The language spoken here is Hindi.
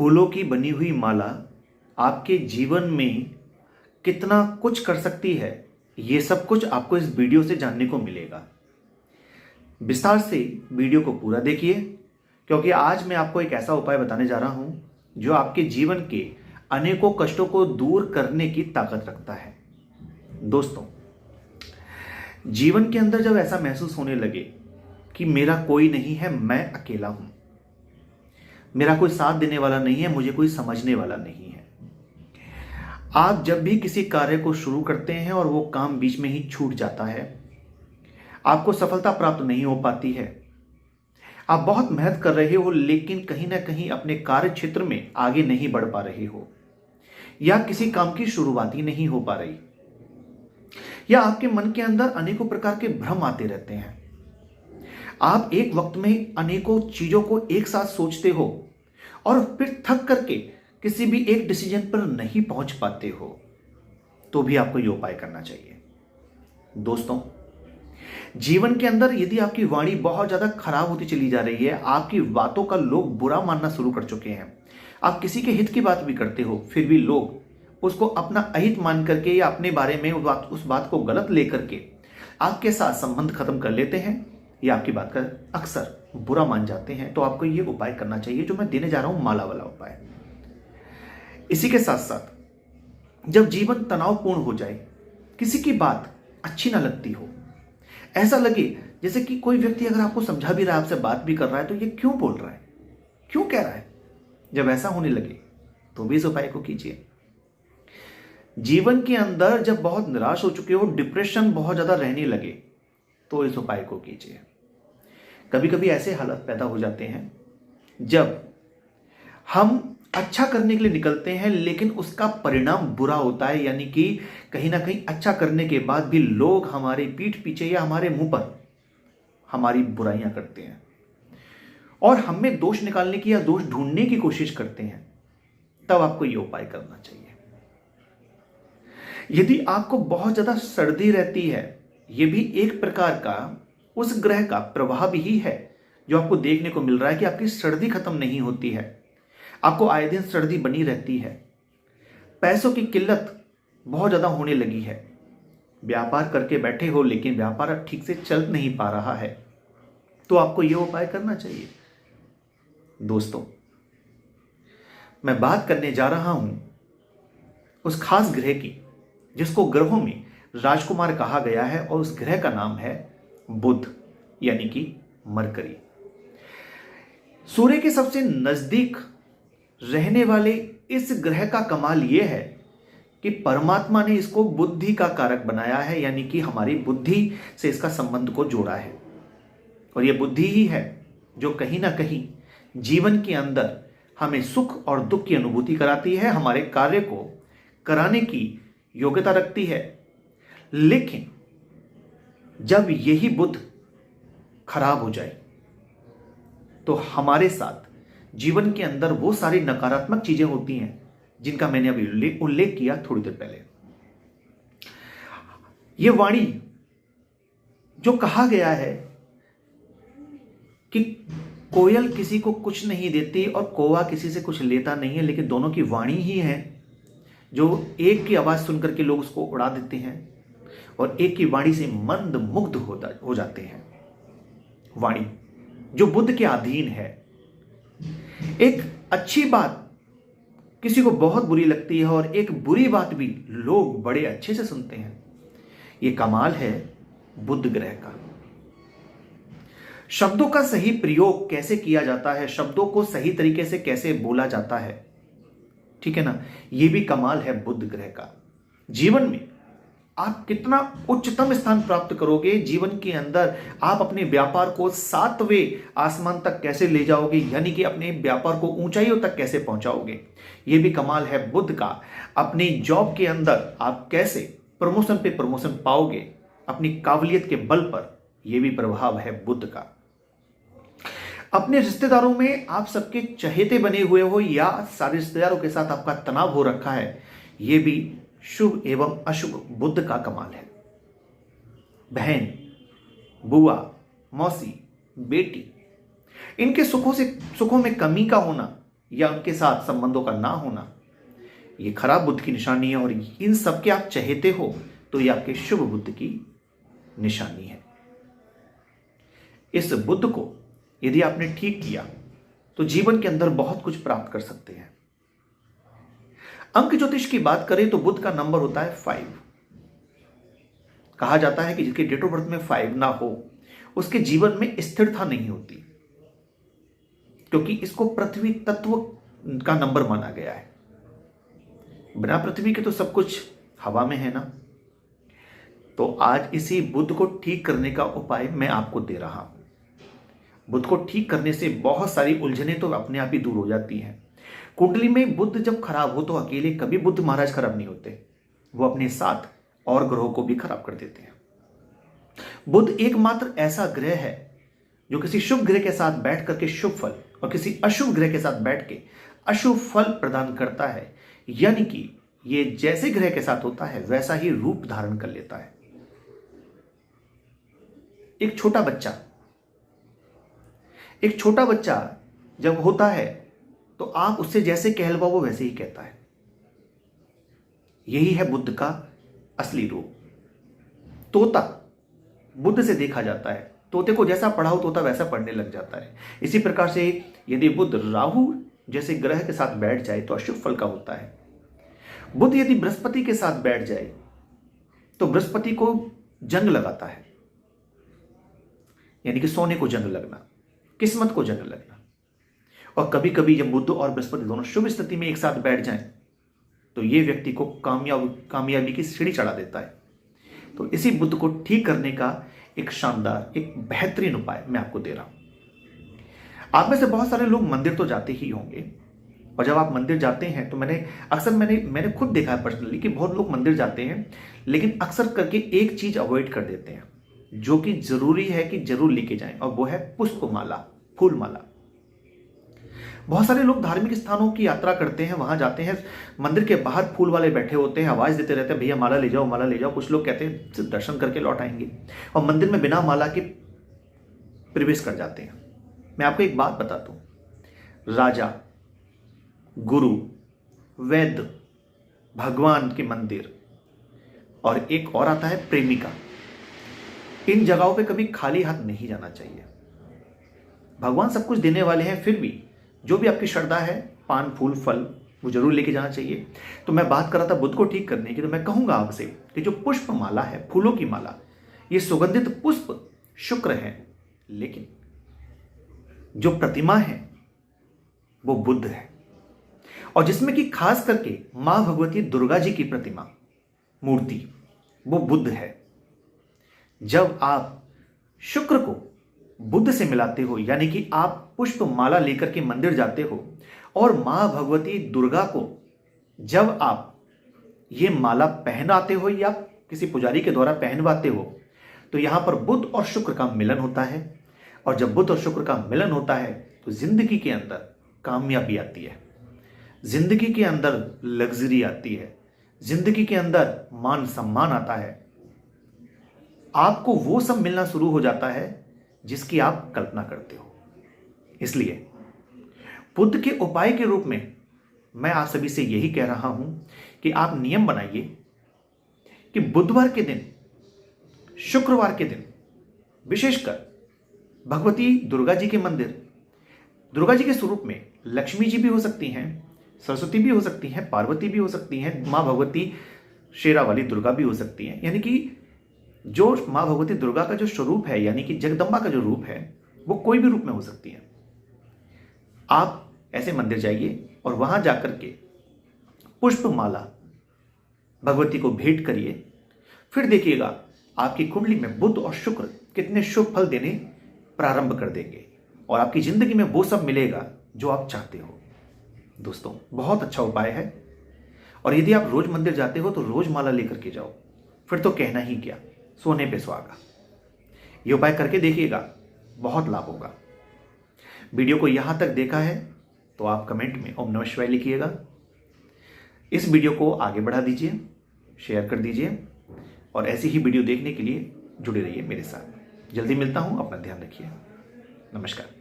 फूलों की बनी हुई माला आपके जीवन में कितना कुछ कर सकती है, ये सब कुछ आपको इस वीडियो से जानने को मिलेगा। विस्तार से वीडियो को पूरा देखिए, क्योंकि आज मैं आपको एक ऐसा उपाय बताने जा रहा हूं जो आपके जीवन के अनेकों कष्टों को दूर करने की ताकत रखता है। दोस्तों, जीवन के अंदर जब ऐसा महसूस होने लगे कि मेरा कोई नहीं है, मैं अकेला हूं, मेरा कोई साथ देने वाला नहीं है, मुझे कोई समझने वाला नहीं है, आप जब भी किसी कार्य को शुरू करते हैं और वो काम बीच में ही छूट जाता है, आपको सफलता प्राप्त नहीं हो पाती है, आप बहुत मेहनत कर रहे हो लेकिन कहीं ना कहीं अपने कार्य क्षेत्र में आगे नहीं बढ़ पा रहे हो, या किसी काम की शुरुआत ही नहीं हो पा रही, या आपके मन के अंदर अनेकों प्रकार के भ्रम आते रहते हैं, आप एक वक्त में अनेकों चीजों को एक साथ सोचते हो और फिर थक करके किसी भी एक डिसीजन पर नहीं पहुंच पाते हो, तो भी आपको यह उपाय करना चाहिए। दोस्तों, जीवन के अंदर यदि आपकी वाणी बहुत ज्यादा खराब होती चली जा रही है, आपकी बातों का लोग बुरा मानना शुरू कर चुके हैं, आप किसी के हित की बात भी करते हो फिर भी लोग उसको अपना अहित मान करके या अपने बारे में उस बात को गलत लेकर के आपके साथ संबंध खत्म कर लेते हैं या आपकी बात का अक्सर बुरा मान जाते हैं, तो आपको यह उपाय करना चाहिए जो मैं देने जा रहा हूं, माला वाला उपाय। इसी के साथ साथ जब जीवन तनावपूर्ण हो जाए, किसी की बात अच्छी ना लगती हो, ऐसा लगे जैसे कि कोई व्यक्ति अगर आपको समझा भी रहा है, आपसे बात भी कर रहा है, तो ये क्यों बोल रहा है, क्यों कह रहा है, जब ऐसा होने लगे तो भी इस उपाय को कीजिए। जीवन के अंदर जब बहुत निराश हो चुके हो, डिप्रेशन बहुत ज्यादा रहने लगे, तो इस उपाय को कीजिए। कभी कभी ऐसे हालात पैदा हो जाते हैं जब हम अच्छा करने के लिए निकलते हैं लेकिन उसका परिणाम बुरा होता है, यानी कि कहीं ना कहीं अच्छा करने के बाद भी लोग हमारे पीठ पीछे या हमारे मुंह पर हमारी बुराइयां करते हैं और हमें दोष निकालने की या दोष ढूंढने की कोशिश करते हैं, तब आपको यह उपाय करना चाहिए। यदि आपको बहुत ज्यादा सर्दी रहती है, यह भी एक प्रकार का उस ग्रह का प्रभाव ही है जो आपको देखने को मिल रहा है कि आपकी सर्दी खत्म नहीं होती है, आपको आए दिन सर्दी बनी रहती है, पैसों की किल्लत बहुत ज्यादा होने लगी है, व्यापार करके बैठे हो लेकिन व्यापार ठीक से चल नहीं पा रहा है, तो आपको यह उपाय करना चाहिए। दोस्तों, मैं बात करने जा रहा हूं उस खास ग्रह की जिसको ग्रहों में राजकुमार कहा गया है, और उस ग्रह का नाम है बुध, यानी कि मरकरी। सूर्य के सबसे नजदीक रहने वाले इस ग्रह का कमाल यह है कि परमात्मा ने इसको बुद्धि का कारक बनाया है, यानी कि हमारी बुद्धि से इसका संबंध को जोड़ा है, और यह बुद्धि ही है जो कहीं ना कहीं जीवन के अंदर हमें सुख और दुख की अनुभूति कराती है, हमारे कार्य को कराने की योग्यता रखती है। लेकिन जब यही बुध खराब हो जाए तो हमारे साथ जीवन के अंदर वो सारी नकारात्मक चीजें होती हैं जिनका मैंने अभी उल्लेख किया थोड़ी देर पहले। ये वाणी जो कहा गया है कि कोयल किसी को कुछ नहीं देती और कौवा किसी से कुछ लेता नहीं है, लेकिन दोनों की वाणी ही है जो एक की आवाज सुनकर के लोग उसको उड़ा देते हैं और एक की वाणी से मंद मुग्ध हो जाते हैं। वाणी जो बुद्ध के अधीन है, एक अच्छी बात किसी को बहुत बुरी लगती है और एक बुरी बात भी लोग बड़े अच्छे से सुनते हैं। यह कमाल है बुध ग्रह का। शब्दों का सही प्रयोग कैसे किया जाता है, शब्दों को सही तरीके से कैसे बोला जाता है, ठीक है ना, यह भी कमाल है बुध ग्रह का। जीवन में आप कितना उच्चतम स्थान प्राप्त करोगे, जीवन के अंदर आप अपने व्यापार को 7वें आसमान तक कैसे ले जाओगे, यानी कि अपने व्यापार को ऊंचाइयों तक कैसे पहुंचाओगे, यह भी कमाल है बुध का। अपनी जॉब के अंदर आप कैसे प्रमोशन पे प्रमोशन पाओगे अपनी काबिलियत के बल पर, यह भी प्रभाव है बुध का। अपने रिश्तेदारों में आप सबके चहेते बने हुए हो या सारे रिश्तेदारों के साथ आपका तनाव हो रखा है, यह भी शुभ एवं अशुभ बुध का कमाल है। बहन, बुआ, मौसी, बेटी, इनके सुखों में कमी का होना या उनके साथ संबंधों का ना होना, ये खराब बुध की निशानी है। और इन सब के आप चहेते हो तो ये आपके शुभ बुध की निशानी है। इस बुध को यदि आपने ठीक किया तो जीवन के अंदर बहुत कुछ प्राप्त कर सकते हैं। अंक ज्योतिष की बात करें तो बुध का नंबर होता है 5। कहा जाता है कि जिसके डेट ऑफ बर्थ में 5 ना हो उसके जीवन में स्थिरता नहीं होती, क्योंकि इसको पृथ्वी तत्व का नंबर माना गया है। बिना पृथ्वी के तो सब कुछ हवा में है ना। तो आज इसी बुध को ठीक करने का उपाय मैं आपको दे रहा हूं। बुध को ठीक करने से बहुत सारी उलझनें तो अपने आप ही दूर हो जाती हैं। कुंडली में बुध जब खराब हो तो अकेले कभी बुध महाराज खराब नहीं होते, वो अपने साथ और ग्रहों को भी खराब कर देते हैं। बुध एकमात्र ऐसा ग्रह है जो किसी शुभ ग्रह के साथ बैठ करके शुभ फल और किसी अशुभ ग्रह के साथ बैठ के अशुभ फल प्रदान करता है। यानी कि ये जैसे ग्रह के साथ होता है वैसा ही रूप धारण कर लेता है। एक छोटा बच्चा जब होता है तो आप उससे जैसे कहलवाओ वो वैसे ही कहता है। यही है बुध का असली रूप। तोता बुध से देखा जाता है, तोते को जैसा पढ़ाओ तोता वैसा पढ़ने लग जाता है। इसी प्रकार से यदि बुध राहु जैसे ग्रह के साथ बैठ जाए तो अशुभ फल का होता है। बुध यदि बृहस्पति के साथ बैठ जाए तो बृहस्पति को जंग लगाता है, यानी कि सोने को जंग लगना, किस्मत को जंग लगना। और कभी कभी जब बुध और बृहस्पति दोनों शुभ स्थिति में एक साथ बैठ जाएं तो ये व्यक्ति को कामयाबी की सीढ़ी चढ़ा देता है। तो इसी बुध को ठीक करने का एक शानदार, एक बेहतरीन उपाय मैं आपको दे रहा हूं। आप में से बहुत सारे लोग मंदिर तो जाते ही होंगे, और जब आप मंदिर जाते हैं तो मैंने खुद देखा है पर्सनली कि बहुत लोग मंदिर जाते हैं लेकिन अक्सर करके एक चीज अवॉइड कर देते हैं जो कि जरूरी है कि जरूर लेके जाएं, और वो है पुष्पमाला, फूलमाला। बहुत सारे लोग धार्मिक स्थानों की यात्रा करते हैं, वहां जाते हैं, मंदिर के बाहर फूल वाले बैठे होते हैं, आवाज देते रहते हैं, भैया माला ले जाओ, माला ले जाओ। कुछ लोग कहते हैं सिर्फ दर्शन करके लौट आएंगे, और मंदिर में बिना माला के प्रवेश कर जाते हैं। मैं आपको एक बात बताता हूं, राजा, गुरु, वैद्य, भगवान के मंदिर और एक और आता है प्रेमिका, इन जगहों पे कभी खाली हाथ नहीं जाना चाहिए। भगवान सब कुछ देने वाले हैं, फिर भी जो भी आपकी श्रद्धा है, पान, फूल, फल, वो जरूर लेके जाना चाहिए। तो मैं बात कर रहा था बुध को ठीक करने की, तो मैं कहूंगा आपसे कि जो पुष्प माला है, फूलों की माला, ये सुगंधित पुष्प शुक्र है, लेकिन जो प्रतिमा है वो बुध है, और जिसमें कि खास करके मां भगवती दुर्गा जी की प्रतिमा, मूर्ति, वो बुध है। जब आप शुक्र को बुध से मिलाते हो, यानी कि आप पुष्प माला लेकर के मंदिर जाते हो और मां भगवती दुर्गा को जब आप ये माला पहनाते हो या किसी पुजारी के द्वारा पहनवाते हो, तो यहां पर बुध और शुक्र का मिलन होता है। और जब बुध और शुक्र का मिलन होता है तो जिंदगी के अंदर कामयाबी आती है, जिंदगी के अंदर लग्जरी आती है, जिंदगी के अंदर मान सम्मान आता है। आपको वो सब मिलना शुरू हो जाता है जिसकी आप कल्पना करते हो। इसलिए बुध के उपाय के रूप में मैं आप सभी से यही कह रहा हूं कि आप नियम बनाइए कि बुधवार के दिन, शुक्रवार के दिन विशेषकर भगवती दुर्गा जी के मंदिर, दुर्गा जी के स्वरूप में लक्ष्मी जी भी हो सकती हैं, सरस्वती भी हो सकती हैं, पार्वती भी हो सकती हैं, मां भगवती शेरा वाली दुर्गा भी हो सकती हैं। यानी कि जो मां भगवती दुर्गा का जो स्वरूप है, यानी कि जगदम्बा का जो रूप है, वो कोई भी रूप में हो सकती है। आप ऐसे मंदिर जाइए और वहां जाकर के पुष्प माला भगवती को भेंट करिए, फिर देखिएगा आपकी कुंडली में बुध और शुक्र कितने शुभ फल देने प्रारंभ कर देंगे, और आपकी जिंदगी में वो सब मिलेगा जो आप चाहते हो। दोस्तों, बहुत अच्छा उपाय है, और यदि आप रोज मंदिर जाते हो तो रोज माला लेकर के जाओ, फिर तो कहना ही क्या, सोने पे सुहागा। ये उपाय करके देखिएगा, बहुत लाभ होगा। वीडियो को यहां तक देखा है तो आप कमेंट में ओम नमः शिवाय लिखिएगा। इस वीडियो को आगे बढ़ा दीजिए, शेयर कर दीजिए, और ऐसी ही वीडियो देखने के लिए जुड़े रहिए मेरे साथ। जल्दी मिलता हूं, अपना ध्यान रखिए। नमस्कार।